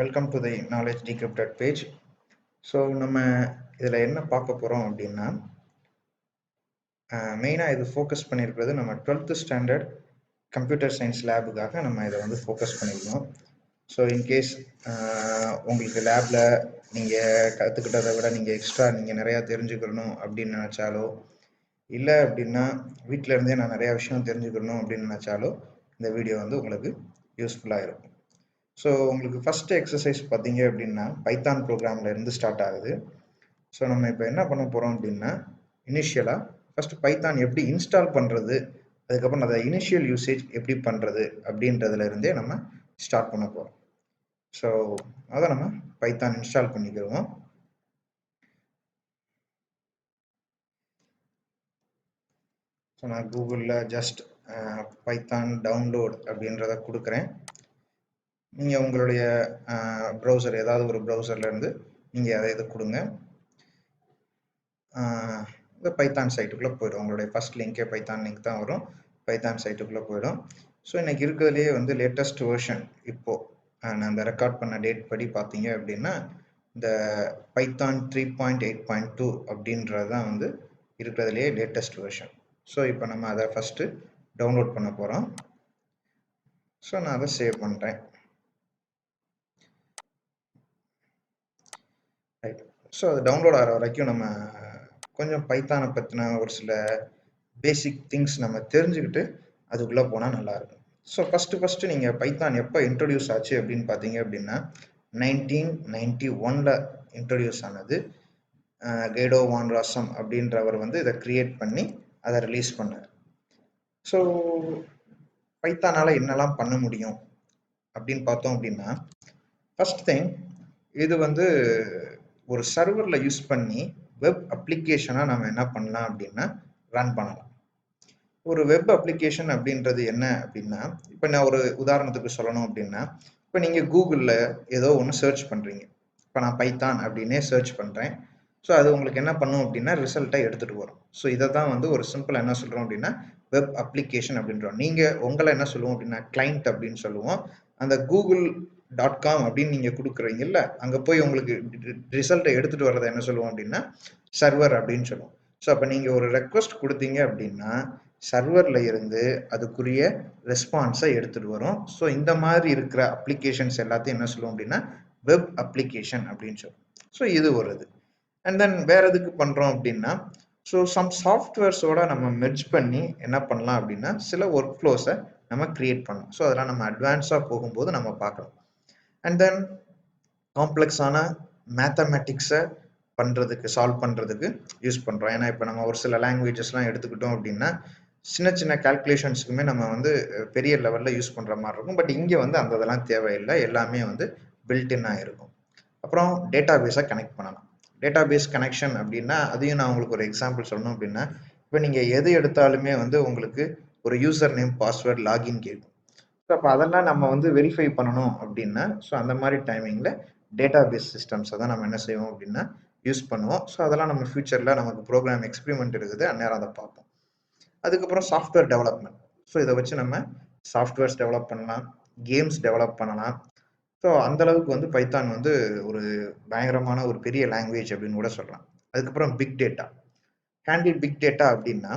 Welcome to the knowledge decrypted page. So நம்ம இதில் என்ன பார்க்க போகிறோம் அப்படின்னா, மெயினாக இது ஃபோக்கஸ் பண்ணியிருக்கிறது நம்ம 12th ஸ்டாண்டர்ட் கம்ப்யூட்டர் சயின்ஸ் லேபுக்காக நம்ம இதை வந்து ஃபோக்கஸ் பண்ணியிருக்கோம். ஸோ இன்கேஸ் உங்களுக்கு லேபில் நீங்கள் கற்றுக்கிட்டதை விட நீங்கள் எக்ஸ்ட்ரா நீங்கள் நிறையா தெரிஞ்சுக்கணும் அப்படின்னு நினச்சாலோ, இல்லை அப்படின்னா வீட்டில் இருந்தே நான் நிறையா விஷயம் தெரிஞ்சுக்கணும் அப்படின்னு நினச்சாலோ இந்த வீடியோ வந்து உங்களுக்கு யூஸ்ஃபுல்லாக இருக்கும். ஸோ உங்களுக்கு ஃபஸ்ட்டு எக்ஸசைஸ் பார்த்தீங்க அப்படின்னா பைத்தான் ப்ரோக்ராமில் இருந்து ஸ்டார்ட் ஆகுது. ஸோ நம்ம இப்போ என்ன பண்ண போகிறோம் அப்படின்னா, இனிஷியலாக ஃபஸ்ட்டு பைத்தான் எப்படி இன்ஸ்டால் பண்ணுறது, அதுக்கப்புறம் அதை இனிஷியல் யூசேஜ் எப்படி பண்ணுறது அப்படின்றதுல இருந்தே நம்ம ஸ்டார்ட் பண்ண போகிறோம். ஸோ அதை நம்ம பைத்தான் இன்ஸ்டால் பண்ணிக்கிறோம். ஸோ நான் கூகுளில் ஜஸ்ட் பைத்தான் டவுன்லோட் அப்படின்றத கொடுக்குறேன். நீங்கள் உங்களுடைய ப்ரௌசர் ஏதாவது ஒரு ப்ரௌசர்லேருந்து நீங்கள் அதை இது கொடுங்க. இந்த பைத்தான் சைட்டுக்குள்ளே போய்டும். உங்களுடைய ஃபஸ்ட் லிங்கே பைத்தான் லிங்க் தான் வரும். பைத்தான் சைட்டுக்குள்ளே போய்டும். ஸோ இன்றைக்கி இருக்கிறதுலேயே வந்து லேட்டஸ்ட் வெர்ஷன் இப்போது நான் அந்த ரெக்கார்ட் பண்ண டேட் படி பார்த்தீங்க அப்படின்னா இந்த பைத்தான் 3.8.2 அப்படின்றது தான் வந்து இருக்கிறதுலேயே லேட்டஸ்ட் வெர்ஷன். ஸோ இப்போ நம்ம அதை ஃபஸ்ட்டு டவுன்லோட் பண்ண போகிறோம். ஸோ நான் அதை சேவ் பண்ணுறேன். ரைட். ஸோ அது டவுன்லோட் ஆகிற வரைக்கும் நம்ம கொஞ்சம் பைத்தானை பற்றின ஒரு சில பேசிக் திங்ஸ் நம்ம தெரிஞ்சுக்கிட்டு அதுக்குள்ளே போனால் நல்லாயிருக்கும். ஸோ ஃபஸ்ட்டு நீங்கள் பைத்தான் எப்போ இன்ட்ரடியூஸ் ஆச்சு அப்படின்னு பார்த்தீங்க அப்படின்னா 1991 இன்ட்ரடியூஸ் ஆனது. கைடோ வான் ராசம் அப்படின்றவர் வந்து இதை கிரியேட் பண்ணி அதை ரிலீஸ் பண்ணார். ஸோ பைத்தானால் என்னெல்லாம் பண்ண முடியும் அப்படின்னு பார்த்தோம் அப்படின்னா, ஃபஸ்ட் திங் இது வந்து ஒரு சர்வரில் யூஸ் பண்ணி வெப் அப்ளிகேஷனாக நம்ம என்ன பண்ணலாம் அப்படின்னா ரன் பண்ணலாம். ஒரு வெப் அப்ளிகேஷன் அப்படின்றது என்ன அப்படின்னா, இப்போ நான் ஒரு உதாரணத்துக்கு சொல்லணும் அப்படின்னா, இப்போ நீங்கள் கூகுளில் ஏதோ ஒன்று சர்ச் பண்ணுறீங்க. இப்போ நான் பைத்தான் அப்படின்னே சர்ச் பண்ணுறேன். ஸோ அது உங்களுக்கு என்ன பண்ணும் அப்படின்னா ரிசல்ட்டை எடுத்துகிட்டு வரும். ஸோ இதை தான் வந்து ஒரு சிம்பிளாக என்ன சொல்கிறோம் அப்படின்னா வெப் அப்ளிகேஷன் அப்படின்றோம். நீங்கள் உங்களை என்ன சொல்லுவோம் அப்படின்னா கிளைண்ட் அப்படின்னு சொல்லுவோம். அந்த google.com அப்படின்னு நீங்கள் கொடுக்குறீங்கல்ல, அங்கே போய் உங்களுக்கு ரிசல்ட்டை எடுத்துகிட்டு வர்றதை என்ன சொல்லுவோம் அப்படின்னா சர்வர் அப்படின்னு சொல்லுவோம். ஸோ அப்போ நீங்கள் ஒரு ரெக்வஸ்ட் கொடுத்தீங்க அப்படின்னா சர்வரில் இருந்து அதுக்குரிய ரெஸ்பான்ஸை எடுத்துகிட்டு வரும். ஸோ இந்த மாதிரி இருக்கிற அப்ளிகேஷன்ஸ் எல்லாத்தையும் என்ன சொல்லுவோம் அப்படின்னா வெப் அப்ளிகேஷன் அப்படின்னு சொல்லுவோம். ஸோ இது ஒரு இது. அண்ட் தென் வேறு எதுக்கு பண்ணுறோம் அப்படின்னா, ஸோ சம் சாஃப்ட்வேர்ஸோட நம்ம மெர்ஜ் பண்ணி என்ன பண்ணலாம் அப்படின்னா சில ஒர்க் ஃப்ளோஸை நம்ம கிரியேட் பண்ணலாம். ஸோ அதெல்லாம் நம்ம அட்வான்ஸாக போகும்போது நம்ம பார்க்கலாம். அண்ட் தென் காம்ப்ளெக்ஸான மேத்தமெட்டிக்ஸை பண்ணுறதுக்கு சால்வ் பண்ணுறதுக்கு யூஸ் பண்ணுறோம். ஏன்னா இப்போ நம்ம ஒரு சில லாங்குவேஜஸ்லாம் எடுத்துக்கிட்டோம் அப்படின்னா சின்ன சின்ன கால்குலேஷன்ஸுக்குமே நம்ம வந்து பெரிய லெவலில் யூஸ் பண்ணுற மாதிரி இருக்கும். பட் இங்கே வந்து அந்த இதெல்லாம் தேவையில்லை, எல்லாமே வந்து பில்டின்னாக இருக்கும். அப்புறம் டேட்டா பேஸை கனெக்ட் பண்ணலாம். டேட்டா பேஸ் கனெக்ஷன் அப்படின்னா அதையும் நான் உங்களுக்கு ஒரு எக்ஸாம்பிள் சொல்லணும் அப்படின்னா, இப்போ நீங்கள் எது எடுத்தாலுமே வந்து உங்களுக்கு ஒரு யூசர் நேம் பாஸ்வேர்ட் லாகின் கேட்கும். ஸோ அப்போ அதெல்லாம் நம்ம வந்து வெரிஃபை பண்ணணும் அப்படின்னா ஸோ அந்த மாதிரி டைமிங்கில் டேட்டா பேஸ் சிஸ்டம்ஸை தான் நம்ம என்ன செய்வோம் அப்படின்னா யூஸ் பண்ணுவோம். ஸோ அதெல்லாம் நம்ம ஃபியூச்சரில் நமக்கு ப்ரோக்ராம் எக்ஸ்பெரிமெண்ட் இருக்குது, அந்நேரம் அதை பார்ப்போம். அதுக்கப்புறம் சாஃப்ட்வேர் டெவலப்மெண்ட். ஸோ இதை வச்சு நம்ம சாஃப்ட்வேர்ஸ் டெவலப் பண்ணலாம், கேம்ஸ் டெவலப் பண்ணலாம். ஸோ அந்தளவுக்கு வந்து பைத்தான் வந்து ஒரு பயங்கரமான ஒரு பெரிய லாங்குவேஜ் அப்படின்னு கூட சொல்லலாம். அதுக்கப்புறம் big data. Handle big data அப்படின்னா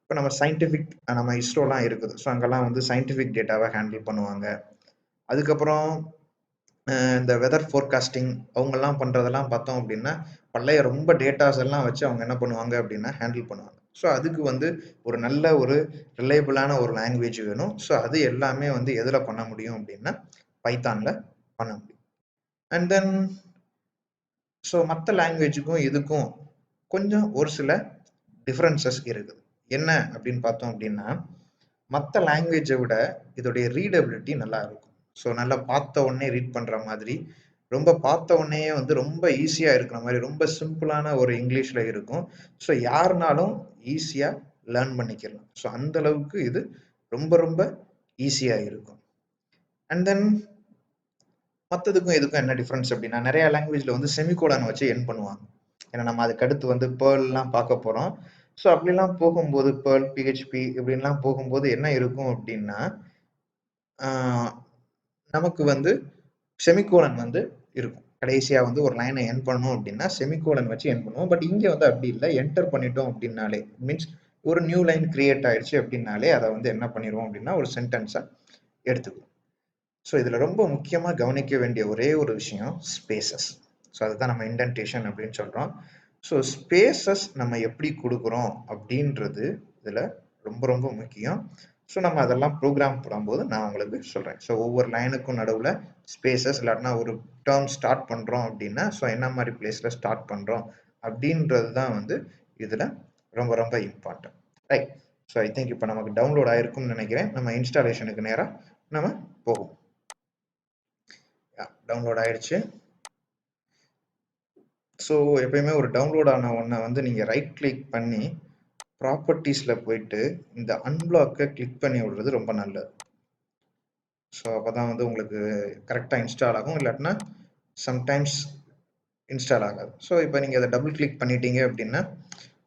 இப்போ நம்ம சயின்டிஃபிக் நம்ம இஸ்ரோலாம் இருக்குது. ஸோ அங்கெல்லாம் வந்து சயின்டிஃபிக் டேட்டாவை ஹேண்டில் பண்ணுவாங்க. அதுக்கப்புறம் இந்த வெதர் ஃபோர்காஸ்டிங் அவங்கெல்லாம் பண்ணுறதெல்லாம் பார்த்தோம் அப்படின்னா பழைய ரொம்ப டேட்டாஸ் எல்லாம் வச்சு அவங்க என்ன பண்ணுவாங்க அப்படின்னா ஹேண்டில் பண்ணுவாங்க. ஸோ அதுக்கு வந்து ஒரு நல்ல ஒரு ரிலையபிளான ஒரு லாங்குவேஜ் வேணும். ஸோ அது எல்லாமே வந்து எதில் பண்ண முடியும் அப்படின்னா பைத்தானில் பண்ண முடியும். அண்ட் தென் ஸோ மற்ற லாங்குவேஜுக்கும் இதுக்கும் கொஞ்சம் ஒரு சில டிஃப்ரென்சஸ் இருக்குது. என்ன அப்படின்னு பார்த்தோம் அப்படின்னா மற்ற லாங்குவேஜை விட இதோடைய ரீடபிலிட்டி நல்லா இருக்கும். ஸோ நல்லா பார்த்த உடனே ரீட் பண்ணுற மாதிரி, ரொம்ப பார்த்த உடனே வந்து ரொம்ப ஈஸியாக இருக்கிற மாதிரி, ரொம்ப சிம்பிளான ஒரு இங்கிலீஷில் இருக்கும். ஸோ யாருனாலும் ஈஸியாக லேர்ன் பண்ணிக்கலாம். ஸோ அந்த அளவுக்கு இது ரொம்ப ரொம்ப ஈஸியாக இருக்கும். அண்ட் தென் மற்றதுக்கும் இதுக்கும் என்ன டிஃப்ரென்ஸ் அப்படின்னா நிறைய லாங்குவேஜில் வந்து செமிகோலன் வச்சு என் பண்ணுவாங்க. ஏன்னா நம்ம அதுக்கு அடுத்து வந்து பேர்ல்லாம் பார்க்க போகிறோம். ஸோ அப்படிலாம் போகும்போது பேர்ல், பிஹெச்பி இப்படின்லாம் போகும்போது என்ன இருக்கும் அப்படின்னா நமக்கு வந்து செமிகோலன் வந்து இருக்கும். கடைசியா வந்து ஒரு லைனை எண்ட் பண்ணணும் அப்படின்னா செமிகோலன் வச்சு எண்ட் பண்ணுவோம். பட் இங்க வந்து அப்படி இல்லை. என்டர் பண்ணிட்டோம் அப்படின்னாலே மீன்ஸ் ஒரு நியூ லைன் கிரியேட் ஆயிடுச்சு அப்படின்னாலே அதை வந்து என்ன பண்ணிடுவோம் அப்படின்னா ஒரு சென்டென்ஸை எடுத்துக்குவோம். ஸோ இதில் ரொம்ப முக்கியமாக கவனிக்க வேண்டிய ஒரே ஒரு விஷயம் ஸ்பேசஸ். ஸோ அதுதான் நம்ம இண்டென்டேஷன் அப்படின்னு சொல்கிறோம். ஸோ ஸ்பேசஸ் நம்ம எப்படி கொடுக்குறோம் அப்படின்றது இதில் ரொம்ப ரொம்ப முக்கியம். ஸோ நம்ம அதெல்லாம் ப்ரோக்ராம் போடும்போது நான் உங்களுக்கு சொல்கிறேன். ஸோ ஒவ்வொரு லைனுக்கும் நடுவில் ஸ்பேசஸ் இல்லாட்டினா ஒரு டேர்ம் ஸ்டார்ட் பண்ணுறோம் அப்படின்னா ஸோ என்ன மாதிரி பிளேஸில் ஸ்டார்ட் பண்ணுறோம் அப்படின்றது தான் வந்து இதில் ரொம்ப ரொம்ப important. Right. So I think இப்போ நமக்கு டவுன்லோட் ஆயிருக்கும்னு நினைக்கிறேன். நம்ம இன்ஸ்டாலேஷனுக்கு நேராக நம்ம போகும். டவுன்லோட் ஆயிடுச்சு. ஸோ எப்பயுமே ஒரு டவுன்லோட் ஆன ஒன்றை வந்து நீங்கள் ரைட் கிளிக் பண்ணி ப்ராப்பர்ட்டிஸில் போயிட்டு இந்த அன்பிளாக்கை கிளிக் பண்ணி விடுறது ரொம்ப நல்லது. ஸோ அப்போ தான் வந்து உங்களுக்கு கரெக்டாக இன்ஸ்டால் ஆகும். இல்லாட்டினா சம்டைம்ஸ் இன்ஸ்டால் ஆகாது. ஸோ இப்போ நீங்கள் அதை டபுள் கிளிக் பண்ணிட்டீங்க அப்படின்னா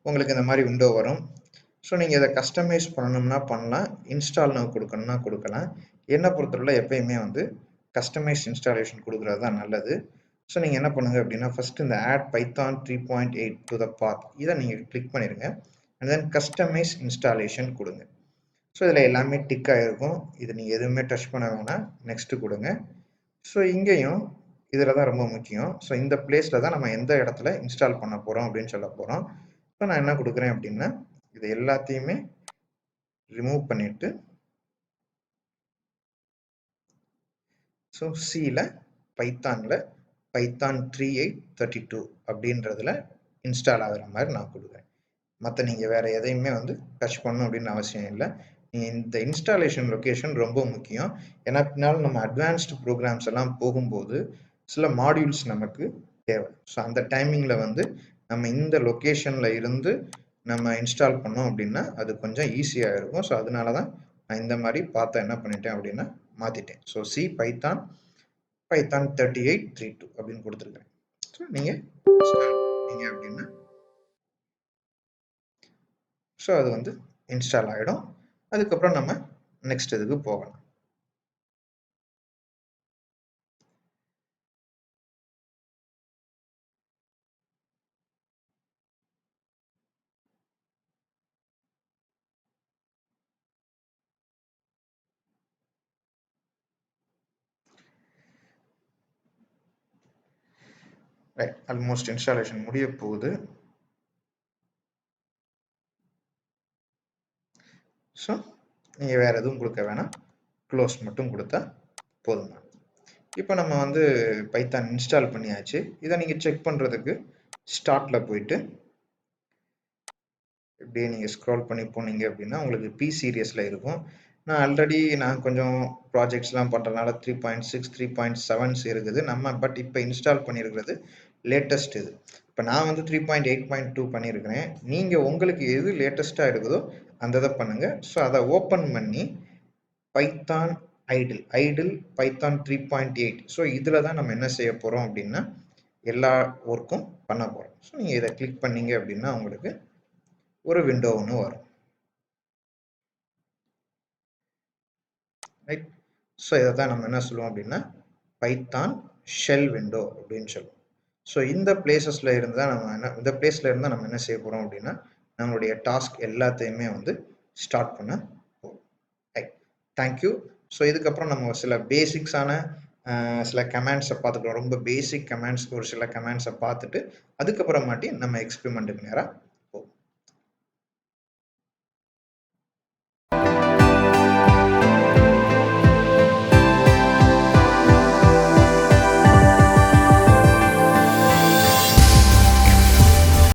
உங்களுக்கு இந்த மாதிரி விண்டோ வரும். ஸோ நீங்கள் இதை கஸ்டமைஸ் பண்ணணும்னா பண்ணலாம், இன்ஸ்டால் நவ் கொடுக்கணும்னா கொடுக்கலாம். என்னை பொறுத்தவரை எப்பயுமே வந்து கஸ்டமைஸ் இன்ஸ்டாலேஷன் கொடுக்குறது தான் நல்லது. ஸோ நீங்கள் என்ன பண்ணுங்க அப்படின்னா ஃபர்ஸ்ட் இந்த ஆட் பைத்தான் 3.8 டு த பாத் இதை நீங்கள் கிளிக் பண்ணிடுங்க. அண்ட் தென் கஸ்டமைஸ் இன்ஸ்டாலேஷன் கொடுங்க. ஸோ இதில் எல்லாமே டிக் ஆகிருக்கும். இது நீங்கள் எதுவுமே டச் பண்ண வேணாம், நெக்ஸ்ட்டு கொடுங்க. ஸோ இங்கேயும் இதில் தான் ரொம்ப முக்கியம். ஸோ இந்த பிளேஸில் தான் நம்ம எந்த இடத்துல இன்ஸ்டால் பண்ண போகிறோம் அப்படின்னு சொல்ல போகிறோம். ஸோ நான் என்ன கொடுக்குறேன் அப்படின்னா இது எல்லாத்தையுமே ரிமூவ் பண்ணிட்டு ஸோ சியில் பைத்தானில் பைத்தான் 3.8.32 அப்படின்றதுல இன்ஸ்டால் ஆகிற மாதிரி நான் கொடுக்குறேன். மற்ற நீங்கள் வேறு எதையுமே வந்து டச் பண்ணணும் அப்படின்னு அவசியம் இல்லை. இந்த இன்ஸ்டாலேஷன் லொக்கேஷன் ரொம்ப முக்கியம். ஏன்னா பின்னால் நம்ம அட்வான்ஸ்டு ப்ரோக்ராம்ஸ் எல்லாம் போகும்போது சில மாடியூல்ஸ் நமக்கு தேவை. ஸோ அந்த டைமிங்கில் வந்து நம்ம இந்த லொக்கேஷனில் இருந்து நம்ம இன்ஸ்டால் பண்ணோம் அப்படின்னா அது கொஞ்சம் ஈஸியாக இருக்கும். ஸோ அதனால தான் நான் இந்த மாதிரி பார்த்து என்ன பண்ணிட்டேன் அப்படின்னா மாற்றிட்டேன். ஸோ சி பைத்தான் 3832 அப்படின்னு கொடுத்துருக்கேன். ஸோ நீங்கள் அப்படின்னா ஸோ அது வந்து இன்ஸ்டால் ஆகிடும். அதுக்கப்புறம் நம்ம நெக்ஸ்ட் இதுக்கு போகலாம். ரைட், ஆல்மோஸ்ட் இன்ஸ்டாலேஷன் முடிய போகுது. ஸோ நீங்கள் வேறு எதுவும் கொடுக்க வேணாம், க்ளோஸ் மட்டும் கொடுத்தா போதுமா. இப்போ நம்ம வந்து பைத்தான் இன்ஸ்டால் பண்ணியாச்சு. இதை நீங்கள் செக் பண்ணுறதுக்கு ஸ்டார்ட்டில் போயிட்டு இப்படியே நீங்கள் ஸ்க்ரால் பண்ணி போனீங்க அப்படின்னா உங்களுக்கு பி சீரியஸில் இருக்கும். நான் கொஞ்சம் ப்ராஜெக்ட்ஸ்லாம் பண்ணுறதுனால 3.6 3.7 இருக்குது நம்ம. பட் இப்போ இன்ஸ்டால் பண்ணியிருக்கிறது லேட்டஸ்ட் இது. இப்போ நான் வந்து 3.8.2 பண்ணியிருக்கிறேன். நீங்கள் உங்களுக்கு எது லேட்டஸ்ட்டாக இருக்குதோ அந்த இதை பண்ணுங்கள். ஸோ அதை ஓப்பன் பண்ணி பைத்தான் ஐடில் பைத்தான் 3.8 ஸோ இதில் தான் நம்ம என்ன செய்ய போகிறோம் அப்படின்னா எல்லா ஒர்க்கும் பண்ண போகிறோம். ஸோ நீங்கள் இதை கிளிக் பண்ணீங்க அப்படின்னா உங்களுக்கு ஒரு விண்டோ ஒன்று வரும். ரைட். ஸோ இதை தான் நம்ம என்ன சொல்லுவோம் அப்படின்னா பைத்தான் ஷெல் விண்டோ அப்படின்னு சொல்லுவோம். ஸோ இந்த பிளேசஸில் இருந்தால் இந்த பிளேஸில் இருந்தால் நம்ம என்ன செய்ய போகிறோம் அப்படின்னா நம்மளுடைய டாஸ்க் எல்லாத்தையுமே வந்து ஸ்டார்ட் பண்ண போகிறோம். Right, thank you. ஸோ இதுக்கப்புறம் நம்ம சில பேசிக்ஸான சில கமெண்ட்ஸை பார்த்துக்கிறோம். ரொம்ப பேசிக் கமெண்ட்ஸ், ஒரு சில கமெண்ட்ஸை பார்த்துட்டு அதுக்கப்புறமாட்டி நம்ம எக்ஸ்பெரிமெண்ட்டுக்கு நேராக